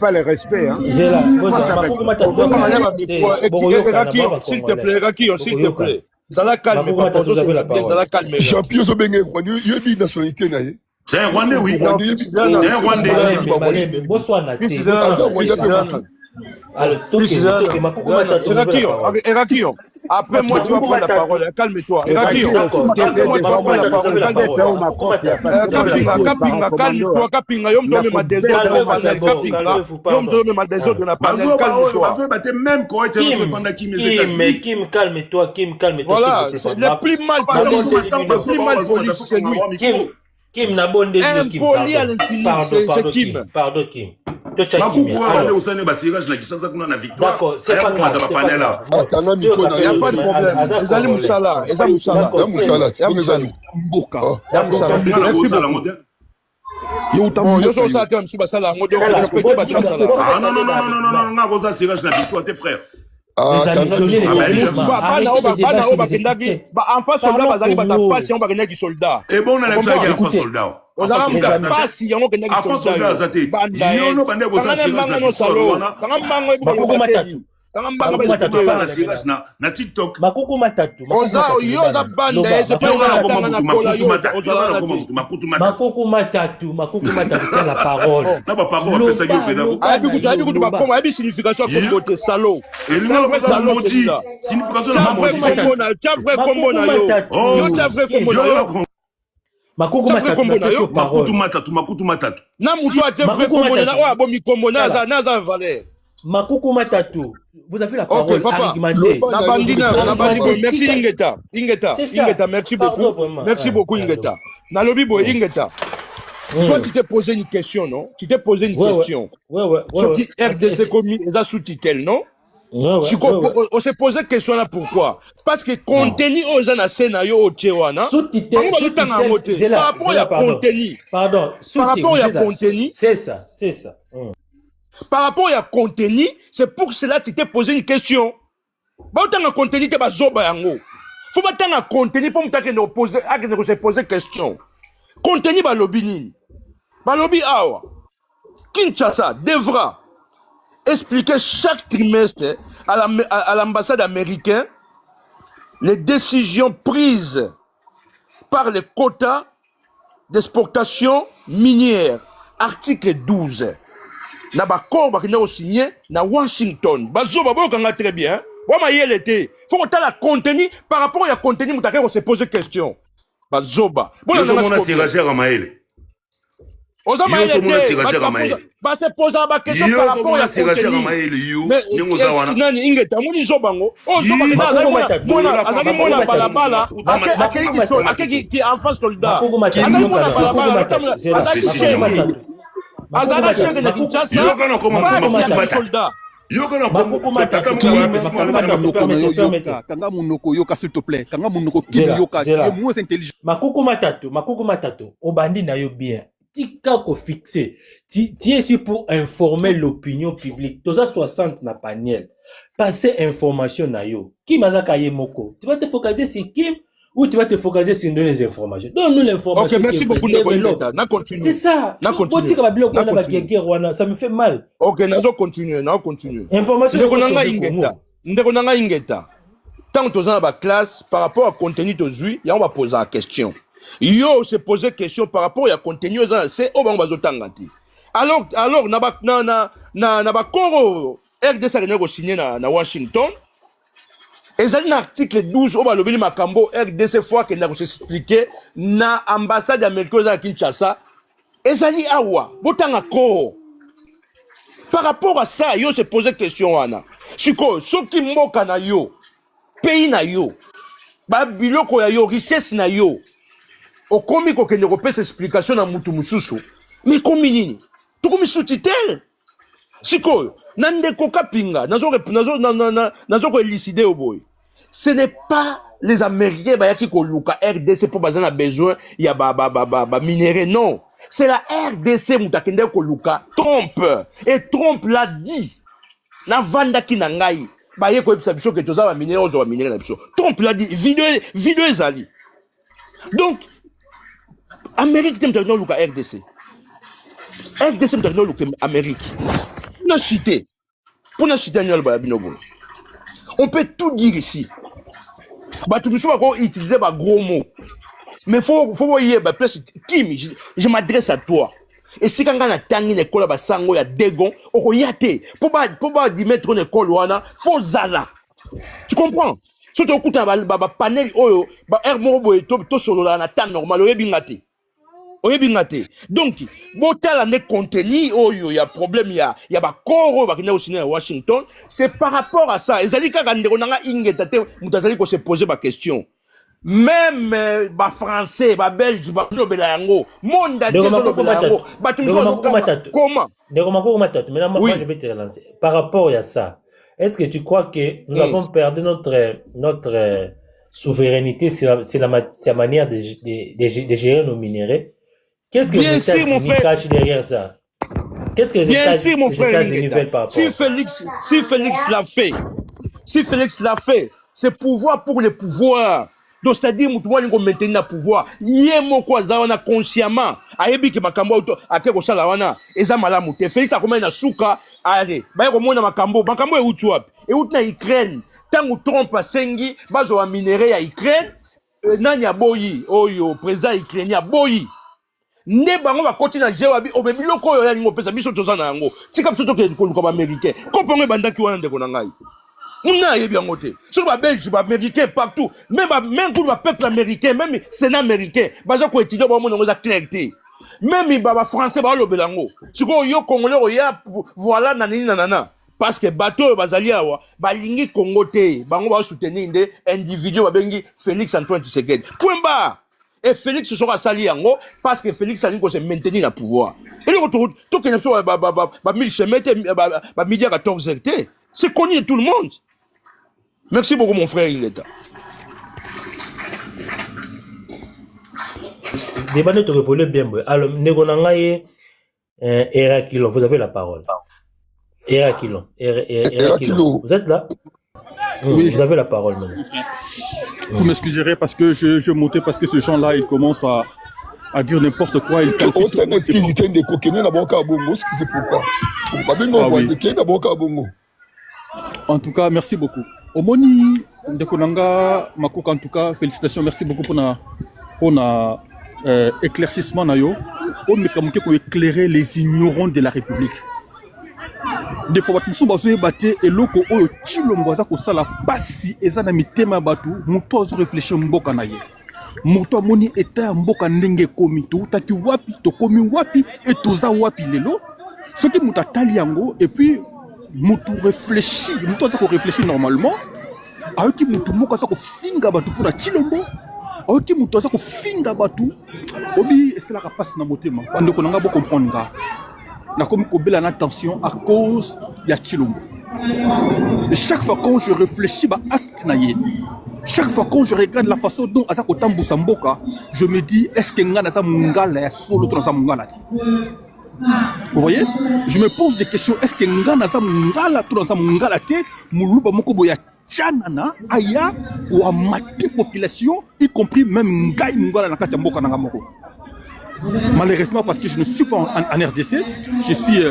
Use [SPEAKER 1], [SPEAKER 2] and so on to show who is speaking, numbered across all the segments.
[SPEAKER 1] pas le respect. Hein.
[SPEAKER 2] Zela,
[SPEAKER 3] s'il te plaît, Rakio, s'il te plaît. Zala calme, papa, Zala calme.
[SPEAKER 4] Champion Zobenge, il y a une nationalité.
[SPEAKER 5] C'est un Rwandais, oui. C'est un Rwandais.
[SPEAKER 3] Erakio, après moi tu vas prendre la parole, calme-toi. Erakio, après moi tu vas prendre la parole, calme-toi. Calme-toi, Kapinga, yom donne ma désordre de panel, Kapinga, yom donne ma désordre de la panel, calme-toi.
[SPEAKER 5] Même quand tu es dans
[SPEAKER 2] Kim, calme-toi.
[SPEAKER 3] Voilà, le plus mal poli, c'est lui.
[SPEAKER 2] Kim n'a bon désir.
[SPEAKER 3] Impoli à l'infini, c'est Kim.
[SPEAKER 2] Pardon, Kim.
[SPEAKER 5] D'accord, c'est pas grave.
[SPEAKER 3] Il n'y a pas de problème. Ezali Moussala.
[SPEAKER 5] na TikTok.
[SPEAKER 2] Makuku matatu. Tiens la parole.
[SPEAKER 5] Na ba parole pesa yo pena.
[SPEAKER 3] Abi signification comme salaud.
[SPEAKER 5] Et lui on menti. Signification na menti.
[SPEAKER 3] Tu as vrai combo na yo. Yo tu as vrai combo na yo.
[SPEAKER 2] Makuku
[SPEAKER 5] matatu.
[SPEAKER 3] Na muto a vrai combo na o abomi combo na za valeur.
[SPEAKER 2] Makuku matatu. Vous avez la parole.
[SPEAKER 3] Ok, papa. Merci Ingeta. Merci beaucoup. Merci beaucoup Ingeta. Nalobibo Ingeta. Toi, tu t'es posé une question, non? Tu t'es posé une question.
[SPEAKER 2] Ouais.
[SPEAKER 3] Sur qui RDC commis les sous-titres, non? On s'est posé question là pourquoi? Parce que contenu aux gens à scénario au Tchewana.
[SPEAKER 2] Sous-titres.
[SPEAKER 3] Par rapport à contenu.
[SPEAKER 2] Pardon.
[SPEAKER 3] Par rapport à contenu.
[SPEAKER 2] C'est ça.
[SPEAKER 3] Par rapport à contenu, c'est pour cela que tu t'es posé une question. Bah, autant de contenu que bah zoba yango. Faut pas tant de contenu pour me poser poser question. Contenu bah lobby bah lobby awa. Kinshasa devra expliquer chaque trimestre à l'ambassade américaine les décisions prises par les quotas d'exportation minière. Article 12. Na bakor bakina au signé na Washington. Bazo babo kanga très bien. Wama yelete. Faut qu'on t'a la contenu par rapport à contenu mutake on se pose question. Bazoba.
[SPEAKER 5] Bon on a siragère à Maël.
[SPEAKER 3] Oza Maël. Ba se pose ba question par rapport à contenu. Nani ingeta muni zobango. Oh zoba kina mona azaki mona balabala. Akeki qui enfant soldat. Azaki mona balabala. Azana chenge na Kinshasa.
[SPEAKER 1] Kanga munoko yoka s'il te plaît. Kanga munoko yoka. Tu es moins intelligent.
[SPEAKER 2] Makuku matatu. Obandi na yo bien. Tika ko fixé. Tu es ici pour informer l'opinion publique. Toza 60 na panel. Passer information na yo. Kim azaka ye moko. Tu vas te focaliser sur Kim ou tu vas te focaliser sur les informations. Donne-nous l'information.
[SPEAKER 3] Ok, merci beaucoup.
[SPEAKER 2] C'est ça. Ça me fait mal.
[SPEAKER 3] Ok, nous continuons.
[SPEAKER 2] Information.
[SPEAKER 3] Tant que tu as la classe, par rapport au contenu de aujourd'hui, on va poser la question. Yo se poser question par rapport au contenu, c'est au banc bazotangati. Alors, na ba koro RDC a signé na Washington. Et c'est un article 12 au Balobini Makambo RDC fois qu'il a expliqué na ambassade américaine à Kinshasa. Et ça dit awa, botanga ko. Par rapport à ça, yo se poser question wana. Siko, so ki mboka na yo, pays na yo, ba biloko ya yo, richesse na yo. O komi ko kende ko pesa explication na mutu mususu. Mais komi nini? Tu komi sous-titre. Siko, nande ko kapinga, nazo ko élucider au boy. Ce n'est pas les Américains qui ont RDC pour besoin besoin il y a minéraux, non. C'est la RDC mutakende ko luka Trump et Trump l'a dit. Na vanda ki nangai ba ye ko episa biso ke toza ba minéraux zo ba minéraux na biso. Trump l'a dit vidéo ezali. Donc Amérique tem tano luka RDC. RDC tem tano luka Amérique. Pour la citer, on peut tout dire ici. Tout le monde va utiliser des gros mots. Mais il faut voir, Kim, je m'adresse à toi. Et si quand on a tangi l'école, il y a des gons, on y a été. Pour pas dire mettre une école, il faut zala. Tu comprends? Surtout au coup de panel, tout sur la temps normal, on est bingate. Donc, bon, tel contenu, il y a problème, il y a des corps qui à Washington. C'est par rapport à ça. Et ça dit qu'on se poser ma question. Même français, belge, monde comment?
[SPEAKER 2] Moi, je vais te relancer. Par rapport à ça, est-ce que tu crois que nous avons perdu notre souveraineté sur la manière de gérer nos minéraux? Qu'est-ce que les États-Unis cachent derrière ça? Qu'est-ce que les États-Unis veulent par rapport?
[SPEAKER 3] Si Félix l'a fait, c'est pouvoir pour le pouvoir. Donc, c'est-à-dire, nous devons maintenir le pouvoir. Yémo quoi, ça, on a consciemment. Ayebi que makambo auto, akeko sala wana, eza malamu te. Félix a combien na souka, allez. Ba yeko mona makambo e utuap. E utna Ukraine. Tangu Trump a sengi, bazo wa minéré ya Ukraine, nani ya boyi, oyo, président ukrainien boyi. Ne bango va continuer à gérer au même loko yo ya ngo pesa biso tozana yango. Si comme surtout que comme américain. Comprendre bandaki wana ndeko na ngai. On a bien noté. Sur les Belges, les Américains partout, même pour le peuple américain, même le Sénat américain, ils ont étudié la clarté. Même les Français, ils ont belango. Si vous avez Congolais, voilà, nanana. Parce que bateau, bazali awa, balingi Congo te, bango va soutenir des individus, babengi Félix Antoine Tshisekedi. Point barre. Et Félix sera sali yango parce que Félix a se maintenir le pouvoir. Et le retour, tout que nous sommes, midi à 14h, c'est connu de tout le monde. Merci beaucoup, mon frère Ingeta.
[SPEAKER 2] Débat de révolé bien. Alors, Negonangaye, Hérakilon, vous avez la parole. Hérakilon. Vous êtes là? Oui, vous avez la parole maintenant.
[SPEAKER 1] Vous m'excuserez parce que je montais parce que ce gens-là, ils commencent à dire n'importe quoi. Ils qualifient tout. En tout cas, merci beaucoup. Omoni Ndekonanga Makoka, en tout cas, félicitations, merci beaucoup pour éclaircissement. On peut éclairer les ignorants de la République. Des fois, nous sommes battus et l'oko oyo chilomboza ko sala pasi ezana mitema batu muto réfléchir mboka na ye. Muto moni eta mboka ndenge komi to utaki wapi to komi wapi et toza wapi lelo. Ce qui muta tali yango et puis muto réfléchir, muto za ko réfléchir normalement. Ayoki muto moko za ko finga batu pour la chilombo. Ayoki muto za ko finga batu. Obi estela ka passe na motema. Ande ko nanga bo comprendre nga. Na comme kobela na tension à cause ya Chilombo. Chaque fois quand je réfléchis à acte naye, chaque fois quand je regarde la façon dont Azako Tambusa Mboka, je me dis est-ce que nga na sa mungala ya solo to na sa mungala ti. Vous voyez? Je me pose des questions, est-ce que nga na sa mungala to na sa mungala te muluba moko boya chanana aya ou a maté population y compris même ngai mungala na kati mboka na moko. Malheureusement, parce que je ne suis pas en RDC, je suis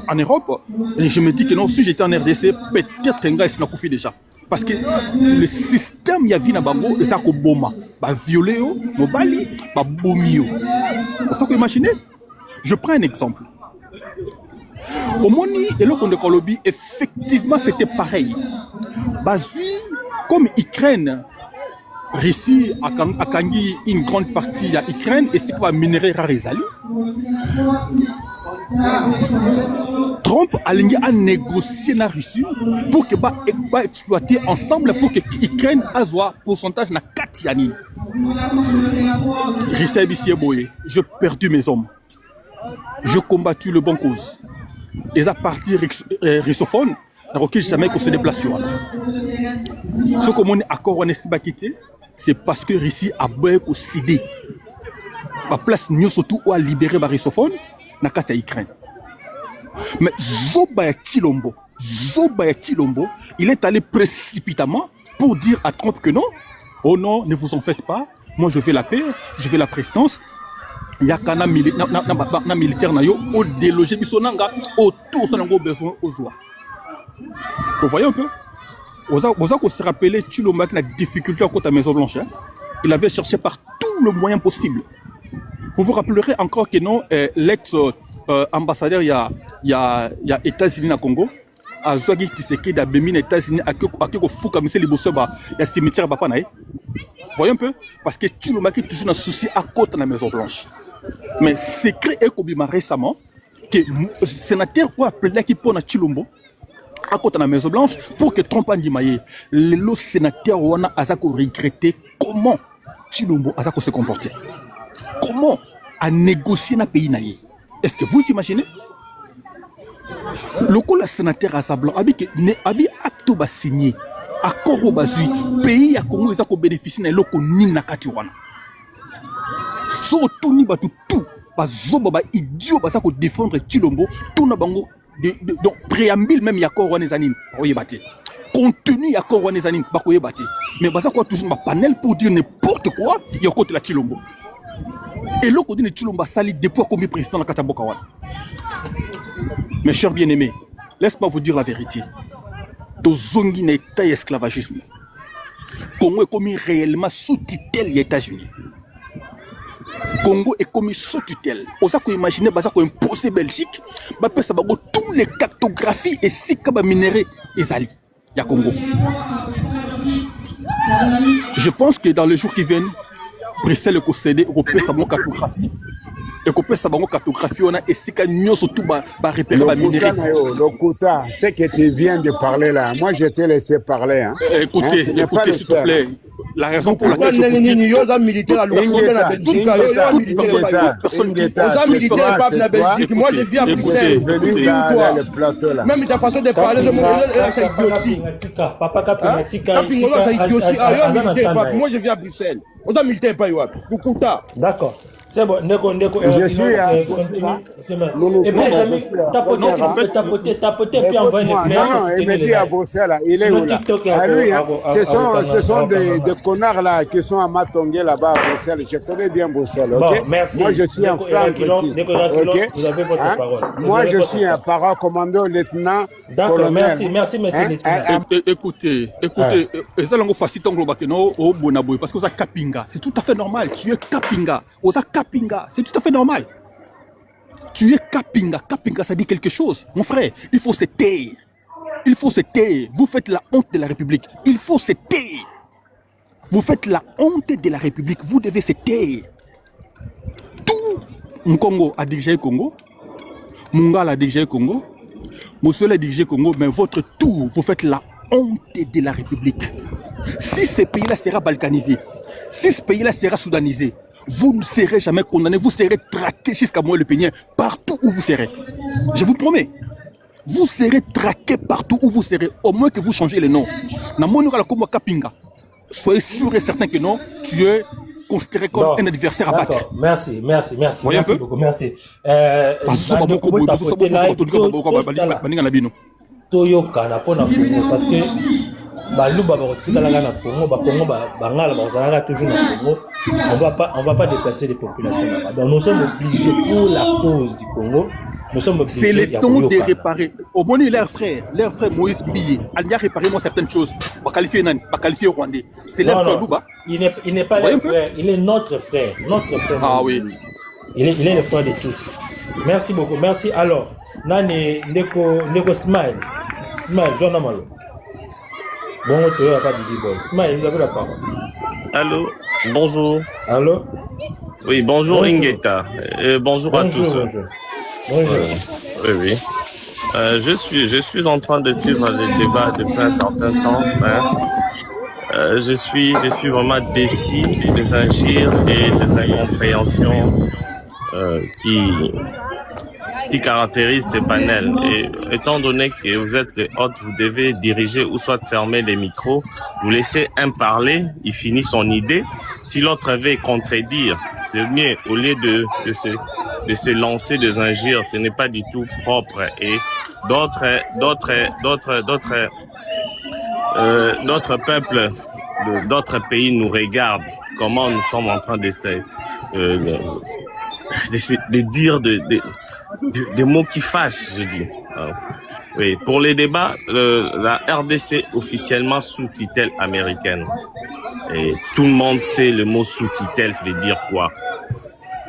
[SPEAKER 1] en Europe, et je me dis que non, si j'étais en RDC, peut-être qu'un gars il s'en a déjà. Parce que le système y a vu na bango et ça ko boma, ba violer yo, mobali, ba bomio. Ça que imaginez. Je prends un exemple. Au Moni et le Conde Kolobi, effectivement, c'était pareil. Bazui, comme Ukraine. Russie a gagné une grande partie de l'Ukraine et c'est quoi minerai rarizali. Trump a négocié la Russie pour que va exploiter ensemble pour que l'Ukraine ait un pourcentage na 4 années. Russie a boye, je perdu mes hommes. Je combattu le bon cause. Et à partir russophone, je jamais qu'on se déplace sur. Ce que mon accord on est quitté. C'est parce que Russie a beaucoup cédé. La place nous surtout à libérer les rusophones dans la Ukraine. Mais Zobaya Chilombo, il est allé précipitamment pour dire à Trump que non, oh non, ne vous en faites pas, moi je fais la paix, je fais la présidence. yakana na militaire na yo au déloger bisonanga autour son ngo besoin aux joies. Vous voyez un peu? Vous avez se rappeler Tshilombo qui a difficulté à côté de la Maison Blanche. Hein? Il avait cherché par tout le moyen possible. Vous vous rappellerez encore que non, l'ex-ambassadeur il y a États-Unis na Congo, a Zouagi Tshisekedi a bémi les États-Unis à que Fouka Missé Liboso il y a cimetière Bapa naï. Vous voyez un peu? Parce que Tshilombo qui toujours un souci à côté de la Maison Blanche. Mais secret est qu'Obima récemment que le sénateur a appelé qui pose Tshilombo à côté de la Maison Blanche pour que Trump ait dit le sénateur Wana Azako regretté comment Tshilombo Azako se comportait. Comment a négocié dans le pays naïe. Est-ce que vous imaginez? Le coup le sénateur Azablan abi acte ba signé accord au bazui pays à Congo Azako bénéficier de loko ni na katiwana. So tout ni ba tout bazoba ba idiot bazako défendre Tshilombo tout na bango. Donc préambule même yakor wanezanine oyebate contenu yakor wanezanine bakoyebate mais baza quoi toujours ma panel pour dire n'importe quoi ya côté la Tshilombo et le côté de Tshilombo sali depuis comme président la Kataboka wana. Mes chers bien-aimés, laisse-moi vous dire la vérité. Tozongi na état esclavagisme. Congo est commis réellement sous tutelle des États-Unis. Congo est commis sous tutelle. On s'est imaginé que ça imposer Belgique, ça va tous les cartographies et si kaba minéraux ezali ya Congo. Je pense que dans les jours qui viennent, Bruxelles est cédé au pays sa cartographie. Et qu'on peut savoir cartographie on a et si kanyo surtout ba repérer ba minéraux.
[SPEAKER 6] Lokuta, c'est que tu viens de parler là. Moi je t'ai laissé parler hein.
[SPEAKER 1] Écoutez, s'il te plaît. La raison pour laquelle je vous dis
[SPEAKER 3] moi je viens à Bruxelles. Même ta façon de parler de moi je viens à Bruxelles. On a militaire pas Lokuta.
[SPEAKER 2] D'accord. C'est bon, Neko,
[SPEAKER 6] je suis
[SPEAKER 2] et puis les amis, tapotez, puis envoyez les fleurs.
[SPEAKER 6] Non, il me dit à Bruxelles, il est où là? Ce sont des connards là qui sont à Matongé là-bas à Bruxelles. Je connais bien Bruxelles, ok?
[SPEAKER 2] Bon, merci.
[SPEAKER 6] Moi je suis un franc ici, ok?
[SPEAKER 2] Vous avez votre parole.
[SPEAKER 6] Moi je suis un paracommando lieutenant.
[SPEAKER 2] D'accord, merci, monsieur lieutenant.
[SPEAKER 1] Écoutez, Ezalongo facile au Bonaboy parce que vous êtes Kapinga, c'est tout à fait normal. Tu es Kapinga, Kapinga, c'est tout à fait normal. Tu es Kapinga. Kapinga, ça dit quelque chose. Mon frère, il faut se taire. Il faut se taire. Vous faites la honte de la République. Il faut se taire. Vous faites la honte de la République. Vous devez se taire. Tout Nkongo a dirigé le Congo. Mungala a dirigé le Congo. Moussole a dirigé le Congo. Mais votre tour, vous faites la honte de la République. Si ce pays-là sera balkanisé, si ce pays-là sera soudanisé, vous ne serez jamais condamné, vous serez traqué jusqu'à moi le Pénien, partout où vous serez. Je vous promets. Vous serez traqué partout où vous serez, au moins que vous changez les noms. Soyez sûr et certain que non, tu es considéré comme un adversaire à battre.
[SPEAKER 2] Merci beaucoup, merci. Toyokana pona Congo parce que baluba bakotikala na Congo bangala bazalaka toujours na Congo on va pas déplacer les populations là-bas. Donc nous sommes obligés pour la cause du Congo. Nous sommes obligés.
[SPEAKER 1] C'est le temps de réparer. Au moins leur frère Moïse Mbiye, il a réparé moi certaines choses. Pas qualifié Rwandais. C'est leur frère Luba.
[SPEAKER 2] Il n'est pas leur frère, il est notre frère.
[SPEAKER 1] Ah oui.
[SPEAKER 2] Il est le frère de tous. Merci beaucoup. Merci. Alors, Nani Neko Smile, John Amalo. Bon, tu n'as pas de boy. Smile, vous avez la parole.
[SPEAKER 7] Allô, bonjour.
[SPEAKER 2] Allô?
[SPEAKER 7] Oui, bonjour Ingeta. Bonjour à tous.
[SPEAKER 2] Bonjour.
[SPEAKER 7] Oui. Je suis en train de suivre les débats depuis un certain temps. Je suis vraiment déçu des injures et des incompréhensions qui caractérisent ces panels. Et étant donné que vous êtes les hôtes, vous devez diriger ou soit fermer les micros, vous laissez un parler, il finit son idée. Si l'autre veut contredire, c'est mieux au lieu de se lancer des injures, ce n'est pas du tout propre. Et d'autres peuples d'autres pays nous regardent comment nous sommes en train de dire des mots qui fâchent, je dis. Oui, pour les débats, la RDC officiellement sous tutelle américaine. Et tout le monde sait le mot sous tutelle veut dire quoi.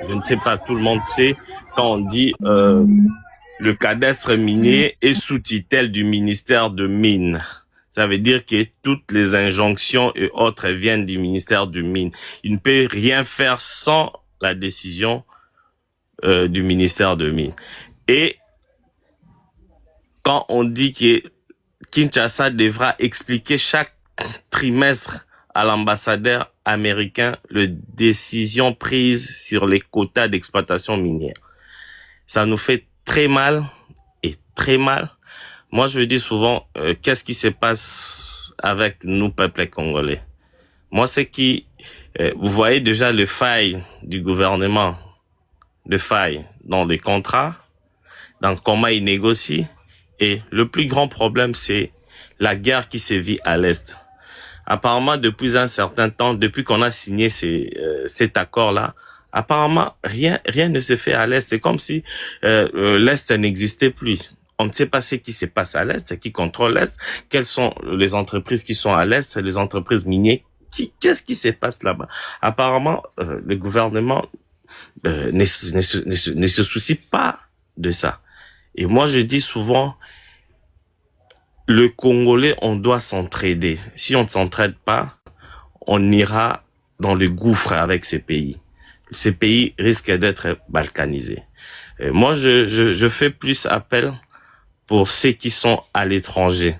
[SPEAKER 7] Je ne sais pas, tout le monde sait quand on dit le cadastre minier est sous tutelle du ministère de Mines. Ça veut dire que toutes les injonctions et autres viennent du ministère de Mines. Il ne peut rien faire sans la décision du ministère de Mines. Et quand on dit que Kinshasa devra expliquer chaque trimestre à l'ambassadeur américain les décisions prises sur les quotas d'exploitation minière, ça nous fait très mal et très mal. Moi, je dis souvent, qu'est-ce qui se passe avec nous, peuple congolais? Moi, c'est qui, vous voyez déjà le faille du gouvernement, le faille dans les contrats, dans comment il négocie. Et le plus grand problème, c'est la guerre qui sévit à l'Est. Apparemment, depuis un certain temps, depuis qu'on a signé cet accord-là, apparemment, rien ne se fait à l'Est. C'est comme si l'Est n'existait plus. On ne sait pas ce qui se passe à l'Est, qui contrôle l'Est, quelles sont les entreprises qui sont à l'Est, les entreprises minières, qu'est-ce qui se passe là-bas? Apparemment, le gouvernement ne se soucie pas de ça. Et moi, je dis souvent, le Congolais, on doit s'entraider. Si on ne s'entraide pas, on ira dans le gouffre avec ces pays. Ces pays risquent d'être balkanisés. Et moi, je fais plus appel pour ceux qui sont à l'étranger.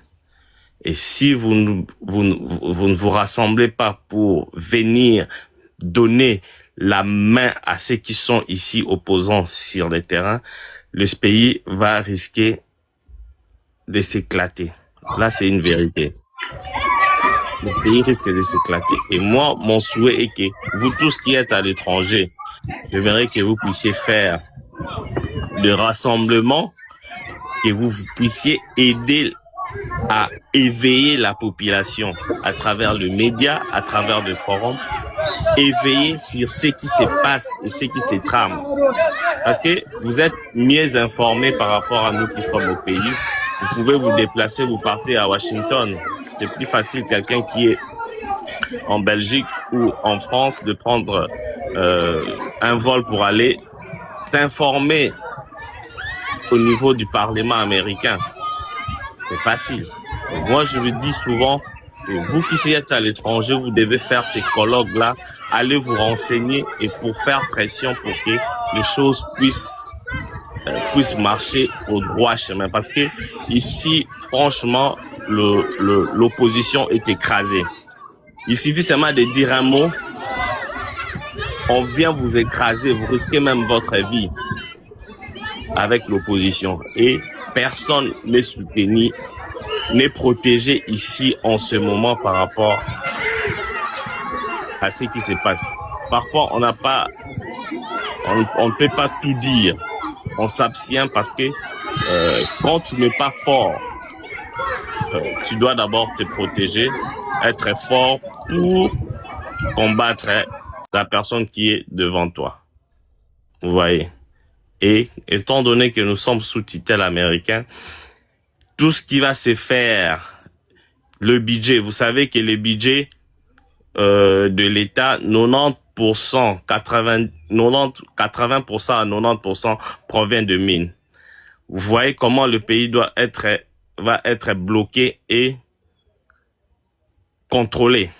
[SPEAKER 7] Et si vous ne vous rassemblez pas pour venir donner la main à ceux qui sont ici opposants sur le terrain, le pays va risquer de s'éclater. Là, c'est une vérité. Le pays risque de s'éclater. Et moi, mon souhait est que vous tous qui êtes à l'étranger, j'aimerais que vous puissiez faire des rassemblements, que vous puissiez aider à éveiller la population à travers le média, à travers le forum, éveiller sur ce qui se passe et ce qui se trame. Parce que vous êtes mieux informés par rapport à nous qui sommes au pays. Vous pouvez vous déplacer, vous partez à Washington. C'est plus facile quelqu'un qui est en Belgique ou en France de prendre un vol pour aller s'informer au niveau du Parlement américain. C'est facile. Et moi, je le dis souvent, vous qui êtes à l'étranger, vous devez faire ces colloques-là, allez vous renseigner et pour faire pression pour que les choses puissent marcher au droit chemin. Parce que ici, franchement, l'opposition est écrasée. Il suffit seulement de dire un mot, on vient vous écraser, vous risquez même votre vie avec l'opposition. Et personne n'est soutenu, n'est protégé ici en ce moment par rapport à ce qui se passe. Parfois, on ne peut pas tout dire. On s'abstient parce que quand tu n'es pas fort, tu dois d'abord te protéger, être fort pour combattre la personne qui est devant toi. Vous voyez? Et étant donné que nous sommes sous tutelle américaine, tout ce qui va se faire, le budget, vous savez que le budget de l'État, 80% à 90% provient de mines. Vous voyez comment le pays va être bloqué et contrôlé.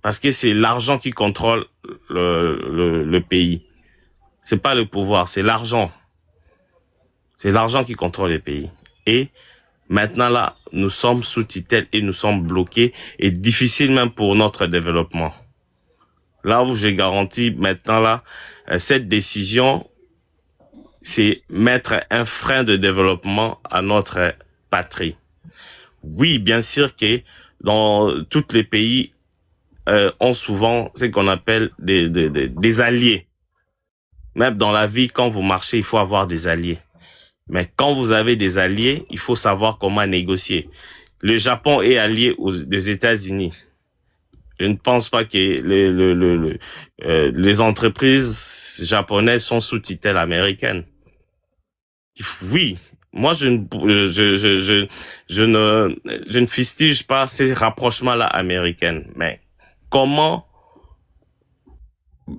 [SPEAKER 7] Parce que c'est l'argent qui contrôle le pays. C'est pas le pouvoir, c'est l'argent. C'est l'argent qui contrôle le pays. Et maintenant là, nous sommes sous tutelle et nous sommes bloqués et difficile même pour notre développement. Là où j'ai garanti maintenant là, cette décision, c'est mettre un frein de développement à notre patrie. Oui, bien sûr que dans tous les pays ont souvent ce qu'on appelle des alliés. Même dans la vie, quand vous marchez, il faut avoir des alliés. Mais quand vous avez des alliés, il faut savoir comment négocier. Le Japon est allié des États-Unis. Je ne pense pas que les entreprises japonaises sont sous tutelle américaine. Oui, moi je ne fustige pas ces rapprochements-là américains, mais comment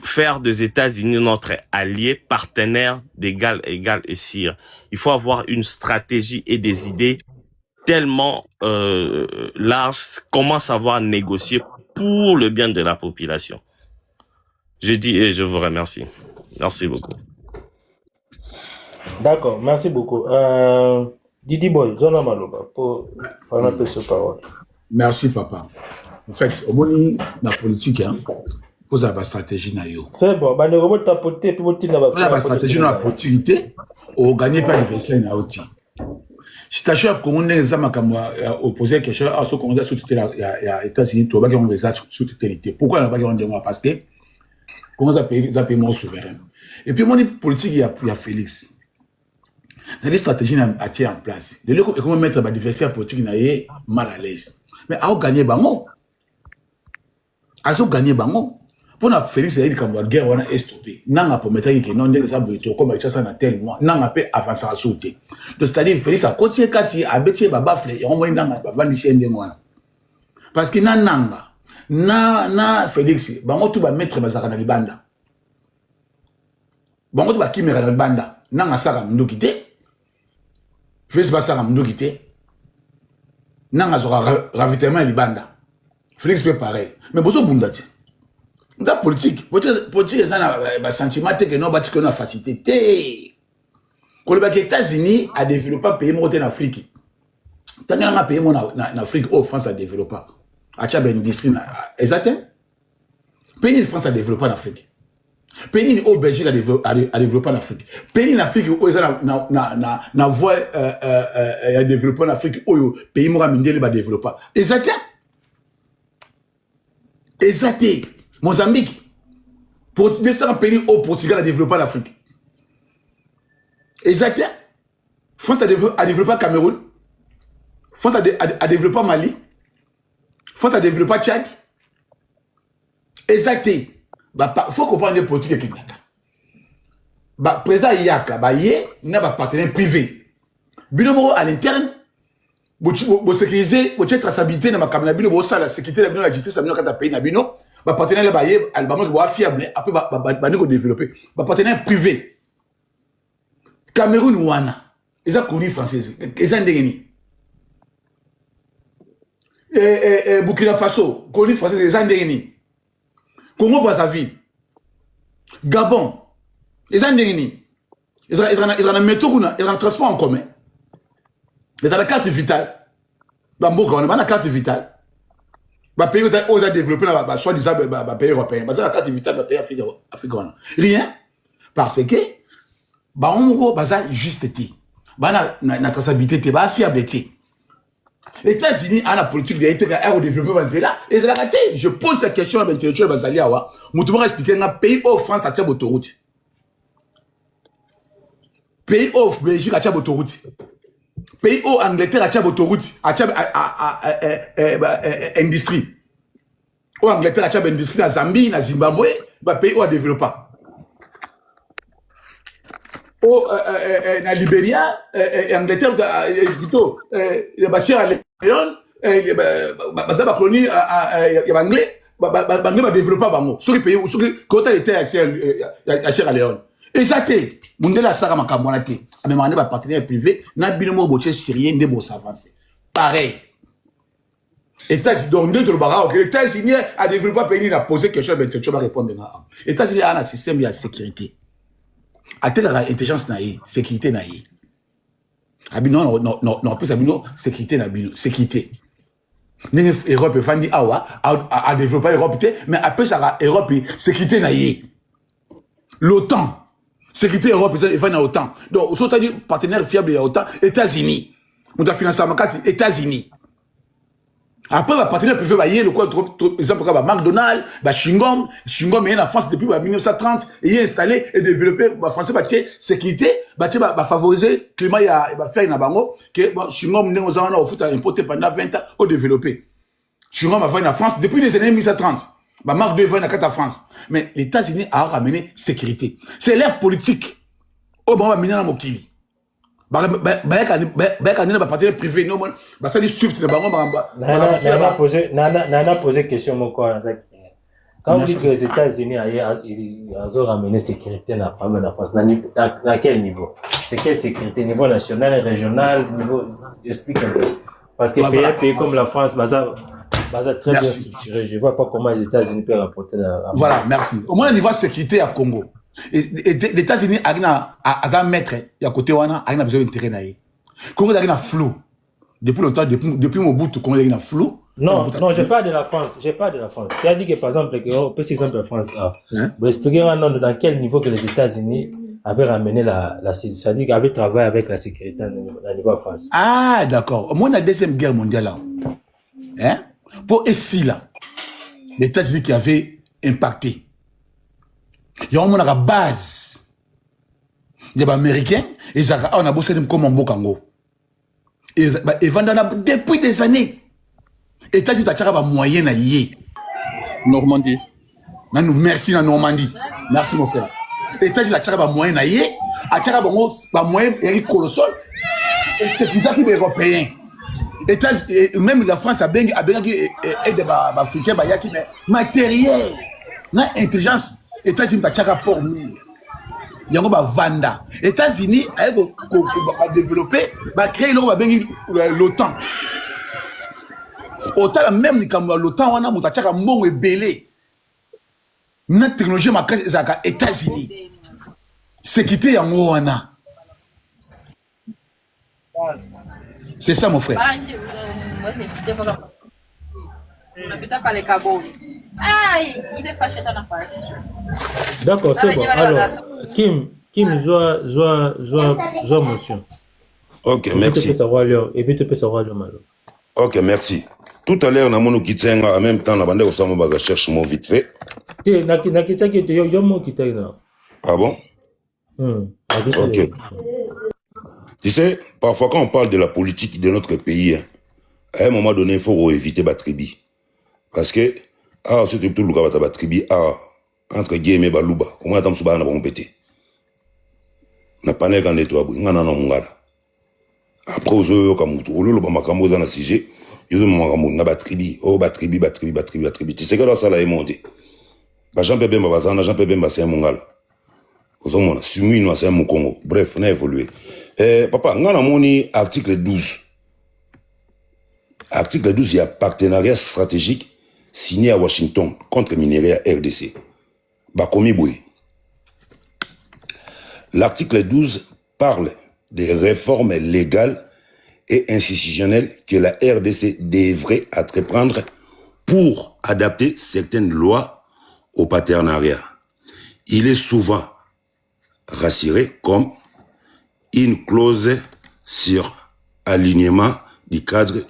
[SPEAKER 7] faire des États-Unis notre allié, partenaire d'égal à égal et sire? Il faut avoir une stratégie et des idées tellement larges. Comment savoir négocier pour le bien de la population? Je dis et je vous remercie. Merci beaucoup.
[SPEAKER 2] D'accord, merci beaucoup. Didi Boy, Zona Maloba, pour prendre un peu ce parole.
[SPEAKER 8] Merci, papa. En fait, au moins, la politique, hein, pose la stratégie.
[SPEAKER 2] C'est bon, bah, le robot tapoté, puis votre
[SPEAKER 8] la stratégie dans la politique, on gagne pas l'université na outil. Si tu as qu'on est opposé quelque chose à ce qu'on a sous-tutelle il y a États-Unis, tu vas dire on les a sous-tutélité. Pourquoi on n'a pas dit on demande? Parce que comment ça paye mon souverain. Et puis mon politique il y a Félix. C'est des stratégies à tirer en place. De l'autre, comment mettre la diversité politique n'est mal à l'aise. Mais à gagner bango. À gagner bango. Pour na Félix il dit comme la guerre on a stoppé. Nanga pour mettre que non des abouito comme ça na tel mois. Nanga peut avancer à sauter. Donc c'est-à-dire Félix a continué kati a bêté ba bafle et on va nanga ba vandi ndé moi. Parce que nanga na Félix bango tout ba mettre bazaka na libanda. Bango tout ba kimera na libanda. Nanga saka ndokité. Félix Bassara Mdokité. Nanga zora ravitaillement libanda. Félix fait pareil. Mais bozo bundati. Dans politique, politique c'est un sentiment que non bâti que non facilité. Quand les États-Unis a développé un pays en Afrique. Tant un pays en Afrique où France a développé. A tcha ben industrie exactement. Pays de France a développé en Afrique. Pays au Belgique a développé en Afrique. Pays en Afrique où ils na voie a développé en Afrique où pays mora mindele ba développé. Exactement. Exactement. Mozambique. Pour descendre un pays au Portugal a développé en Afrique. Exactement. France a développé en Cameroun. France a développé en Mali. France a développé en Tchad. Exactement. Il faut comprendre les politiques qui sont président Yaka, il y a un partenaire privé. Binomo à l'interne, vous sécurisez, vous avez traçabilité dans la sécurité de la justice, dans le pays, le partenaire est fiable, après, vous développer. Le partenaire privé. Cameroun, Ouana, ils ont connu français, ils ont dégainé. Burkina Faso, connu français, ils ont dégainé. Congo Brazzaville, Gabon, ils ont dégainé. Ils ont un métro, ils ont un transport en commun. Ils ont la carte vitale. On a la carte vitale. Le pays où on a développé, soit-disant, le pays européen. La carte vitale, le pays africain. Rien. Parce que, on a juste été. La traçabilité, la fiabilité. Les États-Unis ont la politique de développement là. Et c'est la raté. Je pose la question à l'intellectuel Bazali Awa. Je vais expliquer un pays où France a une autoroute. Pays où Belgique a une autoroute. Pays où Angleterre a une autoroute. Industrie. Où Angleterre a une industrie dans Zambie, dans Zimbabwe, pays où a développé. Na Libéria, Angleterre, plutôt, Sierra Leone, la colonie anglais, va développer sur les pays où côté était à Sierra Leone. Et ça t'est, Mundela Sara Makambonate, à même un partenaire privé, n'a binomo boché syrien de beaux avancer. Pareil. États-Unis, donc, les États-Unis a développé un pays, a posé quelque chose, mais tu vas répondre. Les États-Unis a un système de sécurité. A telle intelligence naïe, sécurité naïe. Abino non plus abino sécurité naïe, sécurité. L'Europe vandi awa a développé l'Europe mais après ça Europe sécurité naïe. L'OTAN, sécurité Europe ça va dans l'OTAN. Donc surtout dit partenaire fiable de l'OTAN, États-Unis. On a financé à Makasi, États-Unis. Après, le partenaire privé, il y a le quoi, exemple, McDonald's, Shingom est en France depuis 1930, et il est installé et développé, le français, sécurité, favoriser le climat, il va faire une bango, que Shingom, nous avons importé pendant 20 ans, au développé. Chinois va venir en France depuis les années 1930. Ma marque de vin en France. Mais les États-Unis a ramené sécurité. C'est l'ère politique. Oh, bon, on va mener dans mon kili. On a
[SPEAKER 2] posé question mon corps. Quand vous dites que les États-Unis ont ramené sécurité dans la France, dans quel niveau? C'est quelle sécurité? Niveau national, régional, niveau... Explique un peu. Parce que pays comme la France, très bien structuré. Je ne vois pas comment les États-Unis peuvent rapporter la...
[SPEAKER 8] Voilà, merci. Au moins, au niveau de sécurité à Congo. Et les États-Unis, à mettre, il y a côté Wana, il y a besoin de terrain. Congo, il y a flou. Depuis longtemps, depuis mon bout, Congo, il y a flou.
[SPEAKER 2] Non, je parle de la France. Je parle de la France. Tu as dit que, par exemple, on peut exemple la France. Vous expliquez dans quel niveau que les États-Unis avaient ramené c'est-à-dire qu'ils avaient travaillé avec la sécurité à niveau de France.
[SPEAKER 8] Ah, d'accord. Au moins, la Deuxième Guerre mondiale, hein? Pour ici, là, les États-Unis qui avaient impacté. Il y a une base. Il y a des Américains, on a bossé comme un Bokango. Et depuis des années. Les États-Unis ont moyen à y
[SPEAKER 1] Normandie.
[SPEAKER 8] Merci, la Normandie. Merci, mon frère. Les États-Unis ont moyen à y moyen colossal. Et c'est pour ça qu'ils sont européens. Même la France a bien aidé les Africains, matériel, intelligence. Les États-Unis ont pour nous. Il y a Vanda. Les États-Unis ont développé, créé l'OTAN. Autant même l'OTAN, on a un bon belé. Notre technologie est aux États-Unis. Sécurité en Moana. C'est ça, mon frère.
[SPEAKER 2] D'accord, c'est bon. Alors, Kim, joue motion.
[SPEAKER 5] Ok, merci.
[SPEAKER 2] Et puis tu peux savoir le mal.
[SPEAKER 5] Ok, merci. Tout à l'heure, on a mon kitsenga en même temps, la bande de recherche mon vite fait. Ah bon? Ok. Tu sais, parfois quand on parle de la politique de notre pays, à un moment donné, il faut éviter Batribi. Parce que, c'est tout le cas de Batribi, entre guillemets, Balouba, comment on a souba na pété. Na pané quand nettoie, on a mungala. Après, aux yeux, comme tout le monde, on a un sujet. Ils ont na Batribi, Batribi. Tu sais que là, ça l'a émonté. Jean-Pierre Bemba, c'est un mungala. Aux hommes, Sumino, c'est un Congo. Bref, on a évolué. Papa, on a moni article 12. Article 12, il y a partenariat stratégique signé à Washington contre Mineria RDC. Bakomi Boué. L'article 12 parle des réformes légales et institutionnelles que la RDC devrait entreprendre pour adapter certaines lois au partenariat. Il est souvent rassuré comme une clause sur alignement du cadre